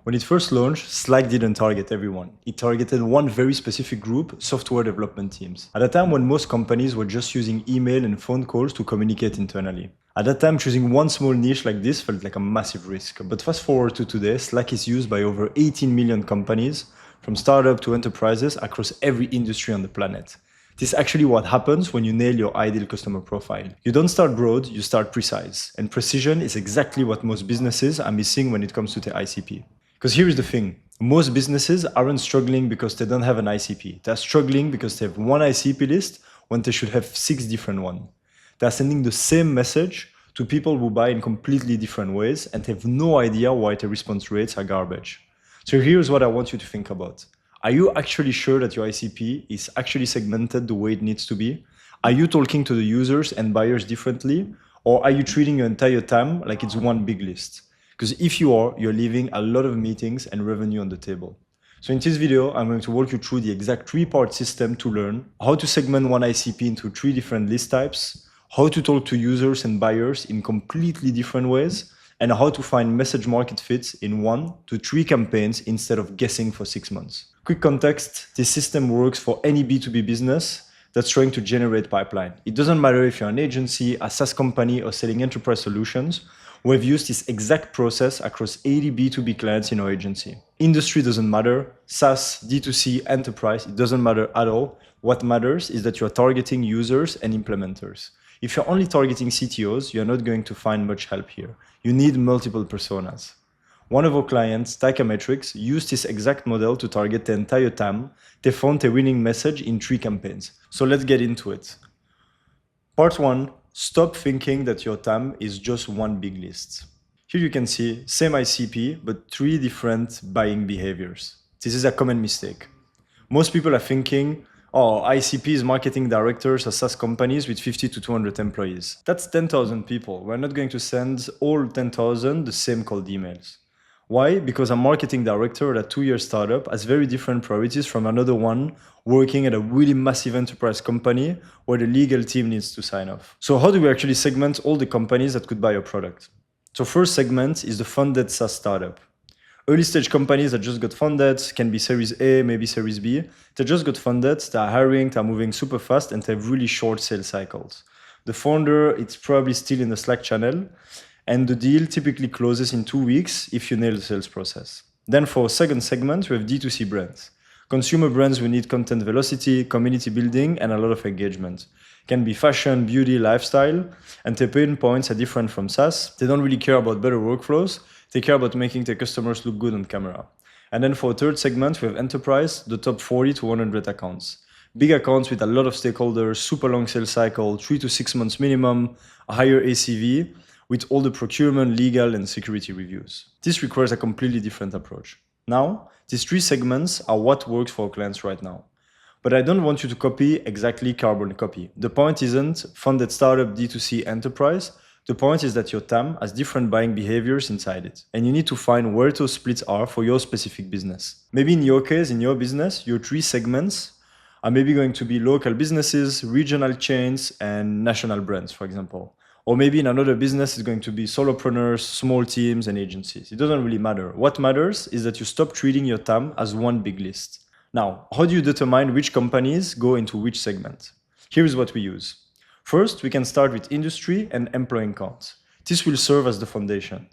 When it first launched, Slack didn't target everyone. It targeted one very specific group, software development teams. At a time when most companies were just using email and phone calls to communicate internally. At that time, choosing one small niche like this felt like a massive risk. But fast forward to today, Slack is used by over 18 million companies, from startup to enterprises across every industry on the planet. This is actually what happens when you nail your ideal customer profile. You don't start broad, you start precise. And precision is exactly what most businesses are missing when it comes to the ICP. Because here is the thing, most businesses aren't struggling because they don't have an ICP. They're struggling because they have one ICP list when they should have 6 different ones. They're sending the same message to people who buy in completely different ways and have no idea why the response rates are garbage. So here's what I want you to think about. Are you actually sure that your ICP is actually segmented the way it needs to be? Are you talking to the users and buyers differently? Or are you treating your entire TAM like it's one big list? Because if you are, you're leaving a lot of meetings and revenue on the table. So in this video, I'm going to walk you through the exact 3-part system to learn how to segment one ICP into 3 different list types, how to talk to users and buyers in completely different ways, and how to find message market fits in 1 to 3 campaigns instead of guessing for 6 months. Quick context, this system works for any B2B business that's trying to generate pipeline. It doesn't matter if you're an agency, a SaaS company, or selling enterprise solutions. We've used this exact process across 80 B2B clients in our agency. Industry doesn't matter, SaaS, D2C, enterprise, it doesn't matter at all. What matters is that you're targeting users and implementers. If you're only targeting CTOs, you're not going to find much help here. You need multiple personas. One of our clients, Metrics, used this exact model to target the entire TAM. They found a winning message in 3 campaigns. So let's get into it. Part 1. Stop thinking that your TAM is just one big list. Here you can see same ICP, but 3 different buying behaviors. This is a common mistake. Most people are thinking, oh, ICPs, marketing directors, are SaaS companies with 50 to 200 employees. That's 10,000 people. We're not going to send all 10,000 the same cold emails. Why? Because a marketing director at a 2-year startup has very different priorities from another one working at a really massive enterprise company where the legal team needs to sign off. So how do we actually segment all the companies that could buy your product? So first segment is the funded SaaS startup. Early stage companies that just got funded, can be Series A, maybe Series B. They just got funded, they're hiring, they're moving super fast, and they have really short sales cycles. The founder, it's probably still in the Slack channel, and the deal typically closes in 2 weeks if you nail the sales process. Then for a second segment, we have D2C brands. Consumer brands who need content velocity, community building, and a lot of engagement. Can be fashion, beauty, lifestyle, and their pain points are different from SaaS. They don't really care about better workflows. They care about making their customers look good on camera. And then for a third segment, we have enterprise, the top 40 to 100 accounts. Big accounts with a lot of stakeholders, super long sales cycle, 3 to 6 months minimum, a higher ACV, with all the procurement, legal, and security reviews. This requires a completely different approach. Now, these 3 segments are what works for our clients right now. But I don't want you to copy exactly carbon copy. The point isn't funded startup, D2C, enterprise. The point is that your TAM has different buying behaviors inside it. And you need to find where those splits are for your specific business. Maybe in your case, in your business, your 3 segments are maybe going to be local businesses, regional chains, and national brands, for example. Or maybe in another business, it's going to be solopreneurs, small teams, and agencies. It doesn't really matter. What matters is that you stop treating your TAM as one big list. Now, how do you determine which companies go into which segment? Here's what we use. First, we can start with industry and employee count. This will serve as the foundation.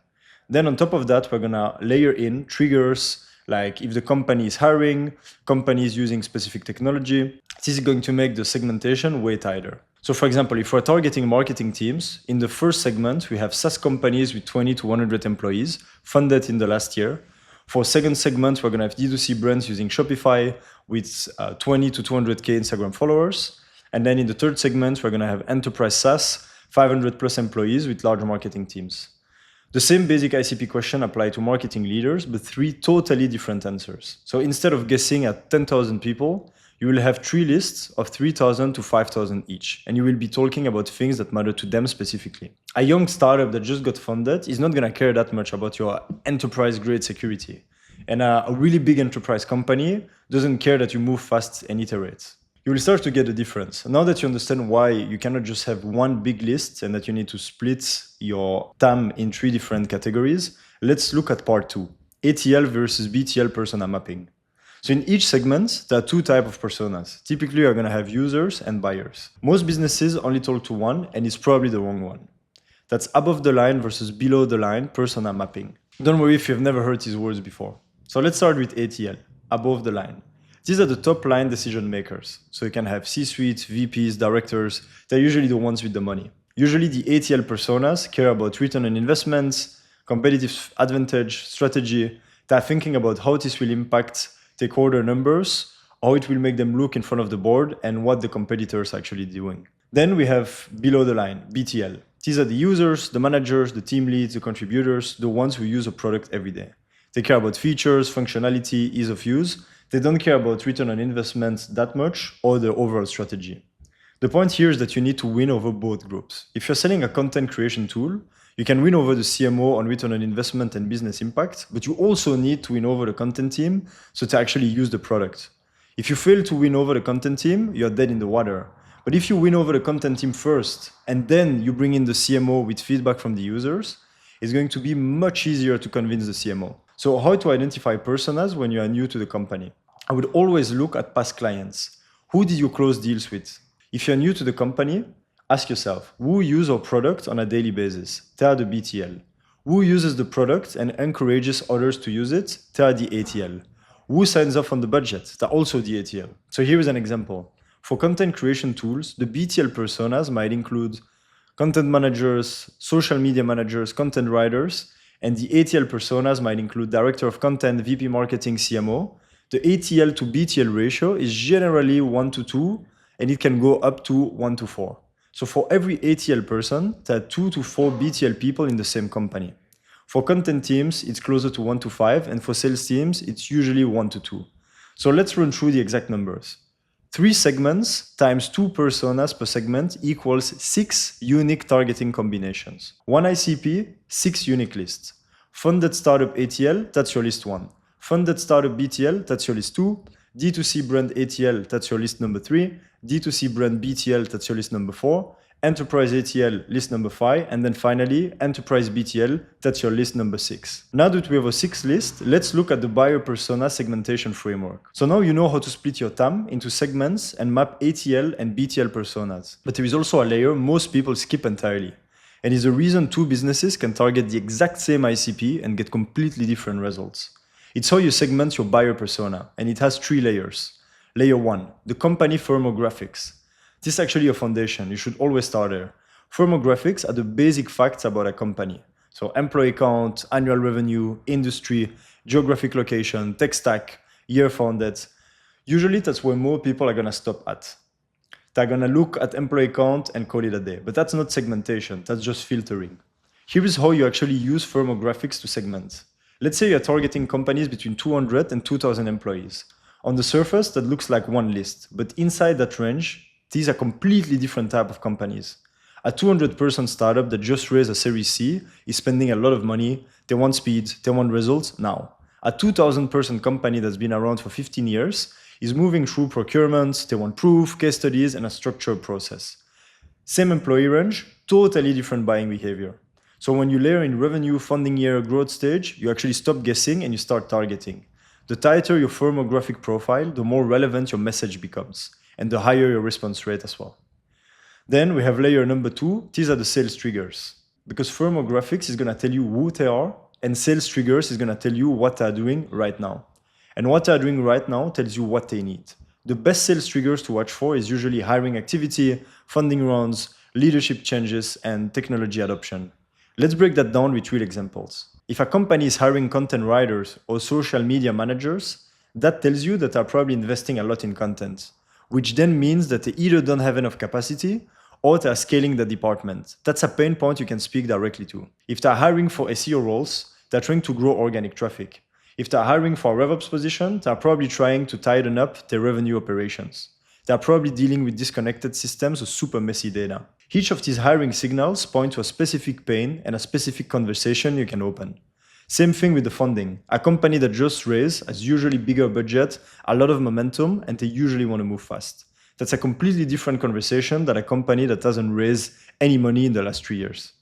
Then on top of that, we're gonna layer in triggers, like if the company is hiring, companies using specific technology. This is going to make the segmentation way tighter. So for example, if we're targeting marketing teams, in the first segment, we have SaaS companies with 20 to 100 employees, funded in the last year. For second segment, we're going to have D2C brands using Shopify with 20 to 200K Instagram followers. And then in the third segment, we're going to have enterprise SaaS, 500 plus employees with large marketing teams. The same basic ICP question applies to marketing leaders, but 3 totally different answers. So instead of guessing at 10,000 people, you will have 3 lists of 3,000 to 5,000 each, and you will be talking about things that matter to them specifically. A young startup that just got funded is not going to care that much about your enterprise-grade security. And a really big enterprise company doesn't care that you move fast and iterate. You will start to get the difference. Now that you understand why you cannot just have one big list and that you need to split your TAM in 3 different categories, let's look at part 2. ATL versus BTL persona mapping. So in each segment, there are two types of personas. Typically, you're going to have users and buyers. Most businesses only talk to one, and it's probably the wrong one. That's above the line versus below the line persona mapping. Don't worry if you've never heard these words before. So let's start with ATL, above the line. These are the top line decision makers. So you can have C-suite, VPs, directors. They're usually the ones with the money. Usually the ATL personas care about return on investments, competitive advantage, strategy. They're thinking about how this will impact stakeholder numbers, how it will make them look in front of the board, and what the competitors are actually doing. Then we have below the line, BTL. These are the users, the managers, the team leads, the contributors, the ones who use a product every day. They care about features, functionality, ease of use. They don't care about return on investment that much or the overall strategy. The point here is that you need to win over both groups. If you're selling a content creation tool, you can win over the CMO on return on investment and business impact, but you also need to win over the content team so to actually use the product. If you fail to win over the content team, you're dead in the water. But if you win over the content team first, and then you bring in the CMO with feedback from the users, it's going to be much easier to convince the CMO. So how to identify personas when you are new to the company? I would always look at past clients. Who did you close deals with? If you're new to the company, ask yourself, who uses our product on a daily basis? They are the BTL. Who uses the product and encourages others to use it? They are the ATL. Who signs off on the budget? They're also the ATL. So here is an example. For content creation tools, the BTL personas might include content managers, social media managers, content writers, and the ATL personas might include director of content, VP marketing, CMO. The ATL to BTL ratio is generally 1:2, and it can go up to 1:4. So for every ATL person, there are 2 to 4 BTL people in the same company. For content teams, it's closer to 1:5, and for sales teams, it's usually 1:2. So let's run through the exact numbers. 3 segments times 2 personas per segment equals 6 unique targeting combinations. 1 ICP, 6 unique lists. Funded startup ATL, that's your list 1. Funded startup BTL, that's your list 2. D2C brand ATL, that's your list number 3. D2C brand BTL, that's your list number 4. Enterprise ATL, list number 5. And then finally, Enterprise BTL, that's your list number 6. Now that we have a 6 list, let's look at the buyer persona segmentation framework. So now you know how to split your TAM into segments and map ATL and BTL personas. But there is also a layer most people skip entirely. And it's the reason 2 businesses can target the exact same ICP and get completely different results. It's how you segment your buyer persona, and it has 3 layers. Layer 1, the company firmographics. This is actually a foundation. You should always start there. Firmographics are the basic facts about a company. So employee count, annual revenue, industry, geographic location, tech stack, year founded. Usually that's where more people are going to stop at. They're going to look at employee count and call it a day. But that's not segmentation. That's just filtering. Here is how you actually use firmographics to segment. Let's say you're targeting companies between 200 and 2,000 employees. On the surface, that looks like one list. But inside that range, these are completely different type of companies. A 200-person startup that just raised a Series C is spending a lot of money. They want speed, they want results now. A 2,000-person company that's been around for 15 years is moving through procurement, they want proof, case studies, and a structured process. Same employee range, totally different buying behavior. So when you layer in revenue, funding year, growth stage, you actually stop guessing and you start targeting. The tighter your firmographic profile, the more relevant your message becomes, and the higher your response rate as well. Then we have layer number 2. These are the sales triggers. Because firmographics is going to tell you who they are, and sales triggers is going to tell you what they are doing right now. And what they are doing right now tells you what they need. The best sales triggers to watch for is usually hiring activity, funding rounds, leadership changes, and technology adoption. Let's break that down with real examples. If a company is hiring content writers or social media managers, that tells you that they're probably investing a lot in content, which then means that they either don't have enough capacity or they're scaling the department. That's a pain point you can speak directly to. If they're hiring for SEO roles, they're trying to grow organic traffic. If they're hiring for a RevOps position, they're probably trying to tighten up their revenue operations. They're probably dealing with disconnected systems or super messy data. Each of these hiring signals point to a specific pain and a specific conversation you can open. Same thing with the funding. A company that just raised has usually bigger budget, a lot of momentum, and they usually want to move fast. That's a completely different conversation than a company that hasn't raised any money in the last 3 years.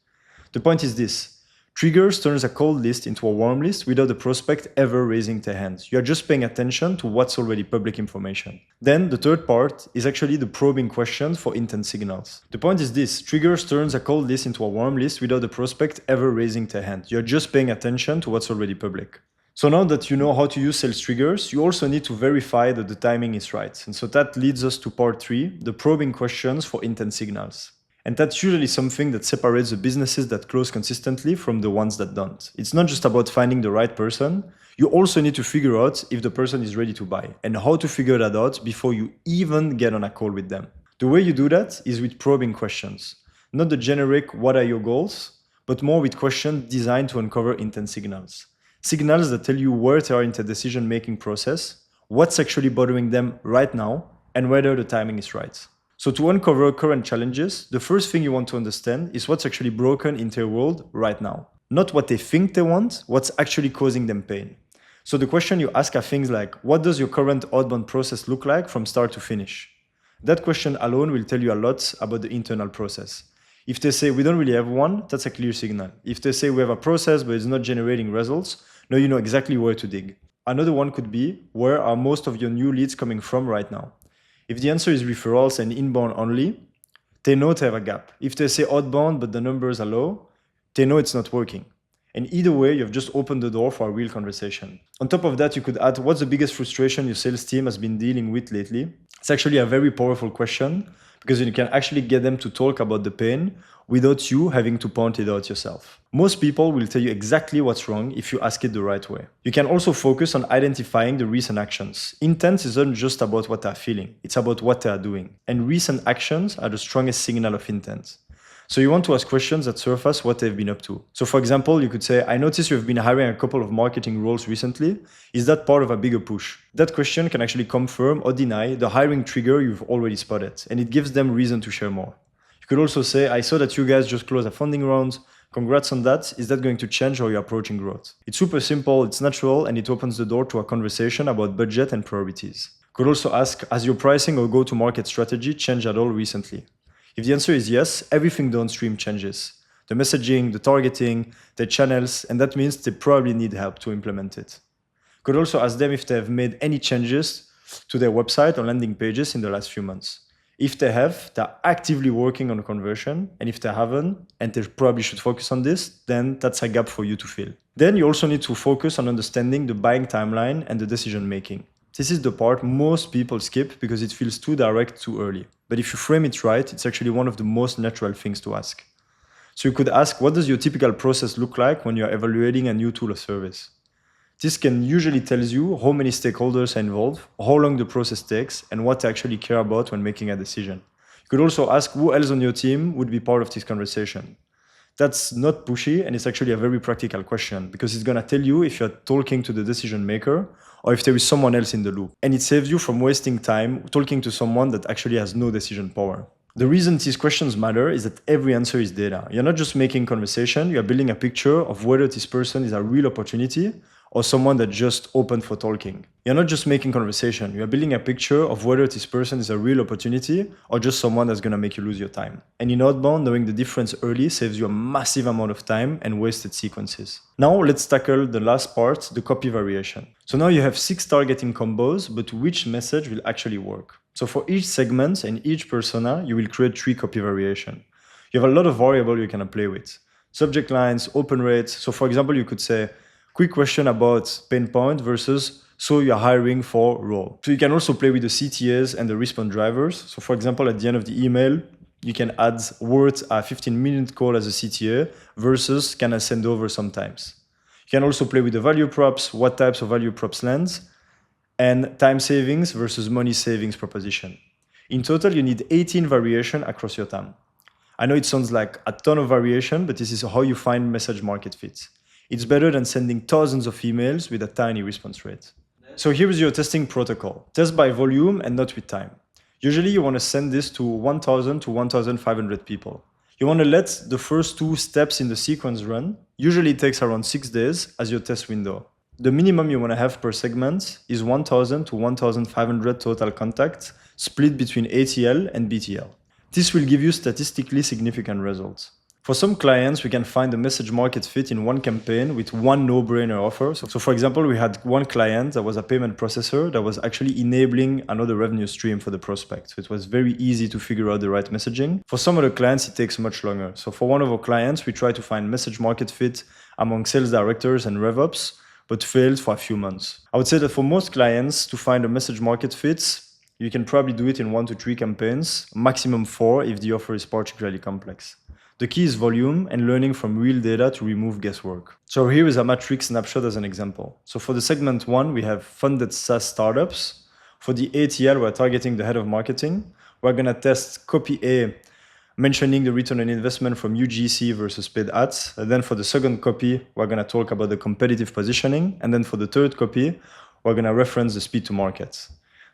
The point is this. Triggers turns a cold list into a warm list without the prospect ever raising their hands. You are just paying attention to what's already public information. Then the third part is actually the probing questions for intent signals. The point is this: triggers turns a cold list into a warm list without the prospect ever raising their hand. You're just paying attention to what's already public. So now that you know how to use sales triggers, you also need to verify that the timing is right. And so that leads us to part 3, the probing questions for intent signals. And that's usually something that separates the businesses that close consistently from the ones that don't. It's not just about finding the right person. You also need to figure out if the person is ready to buy and how to figure that out before you even get on a call with them. The way you do that is with probing questions. Not the generic "what are your goals?" but more with questions designed to uncover intent signals. Signals that tell you where they are in the decision-making process, what's actually bothering them right now, and whether the timing is right. So to uncover current challenges, the first thing you want to understand is what's actually broken in their world right now. Not what they think they want, what's actually causing them pain. So the question you ask are things like, what does your current outbound process look like from start to finish? That question alone will tell you a lot about the internal process. If they say we don't really have one, that's a clear signal. If they say we have a process but it's not generating results, now you know exactly where to dig. Another one could be, where are most of your new leads coming from right now? If the answer is referrals and inbound only, they know they have a gap. If they say outbound but the numbers are low, they know it's not working. And either way, you've just opened the door for a real conversation. On top of that, you could add, what's the biggest frustration your sales team has been dealing with lately? It's actually a very powerful question because you can actually get them to talk about the pain without you having to point it out yourself. Most people will tell you exactly what's wrong if you ask it the right way. You can also focus on identifying the recent actions. Intent isn't just about what they're feeling, it's about what they are doing. And recent actions are the strongest signal of intent. So you want to ask questions that surface what they've been up to. So for example, you could say, I noticed you've been hiring a couple of marketing roles recently. Is that part of a bigger push? That question can actually confirm or deny the hiring trigger you've already spotted, and it gives them reason to share more. You could also say, I saw that you guys just closed a funding round. Congrats on that. Is that going to change how you're approaching growth? It's super simple, it's natural, and it opens the door to a conversation about budget and priorities. You could also ask, has your pricing or go-to-market strategy changed at all recently? If the answer is yes, everything downstream changes. The messaging, the targeting, the channels, and that means they probably need help to implement it. You could also ask them if they have made any changes to their website or landing pages in the last few months. If they have, they're actively working on a conversion, and if they haven't, and they probably should focus on this, then that's a gap for you to fill. Then you also need to focus on understanding the buying timeline and the decision making. This is the part most people skip because it feels too direct too early. But if you frame it right, it's actually one of the most natural things to ask. So you could ask, what does your typical process look like when you're evaluating a new tool or service? This can usually tell you how many stakeholders are involved, how long the process takes, and what they actually care about when making a decision. You could also ask who else on your team would be part of this conversation. That's not pushy, and it's actually a very practical question because it's going to tell you if you're talking to the decision maker or if there is someone else in the loop. And it saves you from wasting time talking to someone that actually has no decision power. The reason these questions matter is that every answer is data. You're not just making conversation, you're building a picture of whether this person is a real opportunity or someone that just opened for talking. You're not just making conversation, you're building a picture of whether this person is a real opportunity or just someone that's gonna make you lose your time. And in outbound, knowing the difference early saves you a massive amount of time and wasted sequences. Now let's tackle the last part, the copy variation. So now you have 6 targeting combos, but which message will actually work? So for each segment and each persona, you will create 3 copy variation. You have a lot of variables you can play with. Subject lines, open rates. So for example, you could say, quick question about pain point versus so you're hiring for role. So you can also play with the CTAs and the response drivers. So for example, at the end of the email, you can add words a 15-minute call as a CTA versus can I send over sometimes. You can also play with the value props, what types of value props lands, and time savings versus money savings proposition. In total, you need 18 variation across your TAM. I know it sounds like a ton of variation, but this is how you find message market fit. It's better than sending thousands of emails with a tiny response rate. So here is your testing protocol. Test by volume and not with time. Usually you want to send this to 1,000 to 1,500 people. You want to let the first 2 steps in the sequence run. Usually it takes around 6 days as your test window. The minimum you want to have per segment is 1,000 to 1,500 total contacts split between ATL and BTL. This will give you statistically significant results. For some clients, we can find a message market fit in one campaign with one no-brainer offer. So for example, we had one client that was a payment processor that was actually enabling another revenue stream for the prospect. So it was very easy to figure out the right messaging. For some other clients, it takes much longer. So for one of our clients, we try to find message market fit among sales directors and RevOps, but failed for a few months. I would say that for most clients, to find a message market fit, you can probably do it in 1 to 3 campaigns, maximum 4 if the offer is particularly complex. The key is volume and learning from real data to remove guesswork. So here is a matrix snapshot as an example. So for the segment 1, we have funded SaaS startups. For the ATL, we're targeting the head of marketing. We're going to test copy A, mentioning the return on investment from UGC versus paid ads. And then for the second copy, we're going to talk about the competitive positioning. And then for the third copy, we're going to reference the speed to market.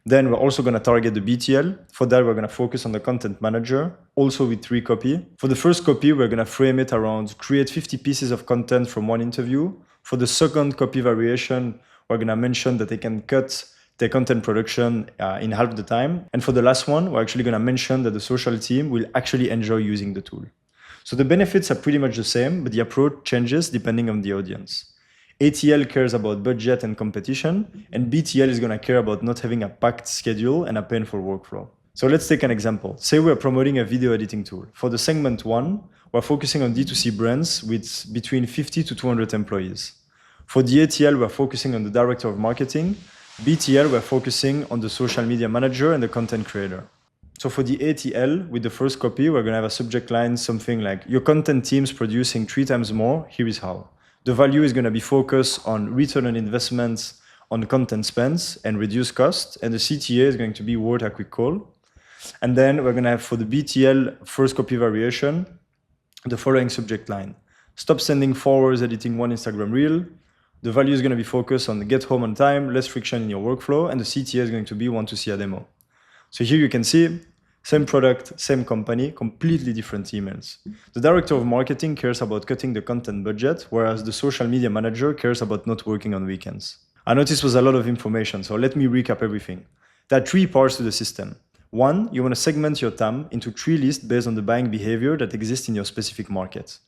Then we're also going to target the BTL. For that, we're going to focus on the content manager, also with 3 copy. For the first copy, we're going to frame it around create 50 pieces of content from one interview. For the second copy variation, we're going to mention that they can cut their content production in half the time. And for the last one, we're actually going to mention that the social team will actually enjoy using the tool. So the benefits are pretty much the same, but the approach changes depending on the audience. ATL cares about budget and competition, and BTL is going to care about not having a packed schedule and a painful workflow. So let's take an example. Say we're promoting a video editing tool. For the segment 1, we're focusing on D2C brands with between 50 to 200 employees. For the ATL, we're focusing on the director of marketing. BTL, we're focusing on the social media manager and the content creator. So for the ATL, with the first copy, we're going to have a subject line, something like, your content team's producing 3 times more, here is how. The value is going to be focused on return on investments on content spends and reduce cost. And the CTA is going to be worth a quick call. And then we're going to have for the BTL first copy variation, the following subject line. Stop sending forwards editing one Instagram reel. The value is going to be focused on get home on time, less friction in your workflow. And the CTA is going to be want to see a demo. So here you can see same product, same company, completely different emails. The director of marketing cares about cutting the content budget, whereas the social media manager cares about not working on weekends. I know this was a lot of information, so let me recap everything. There are 3 parts to the system. 1, you want to segment your TAM into 3 lists based on the buying behavior that exists in your specific market.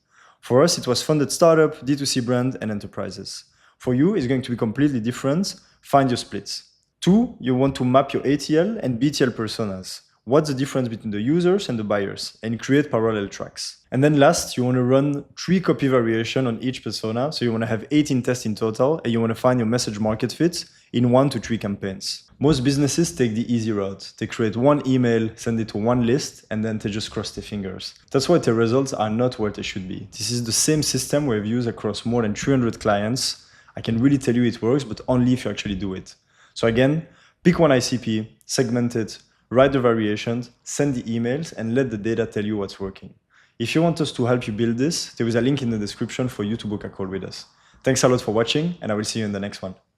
For us, it was funded startup, D2C brand, and enterprises. For you, it's going to be completely different. Find your splits. 2, you want to map your ATL and BTL personas. What's the difference between the users and the buyers, and create parallel tracks. And then last, you want to run 3 copy variation on each persona. So you want to have 18 tests in total, and you want to find your message market fit in 1 to 3 campaigns. Most businesses take the easy route. They create 1 email, send it to 1 list, and then they just cross their fingers. That's why the results are not where they should be. This is the same system we've used across more than 300 clients. I can really tell you it works, but only if you actually do it. So again, pick 1 ICP, segment it, write the variations, send the emails, and let the data tell you what's working. If you want us to help you build this, there is a link in the description for you to book a call with us. Thanks a lot for watching, and I will see you in the next one.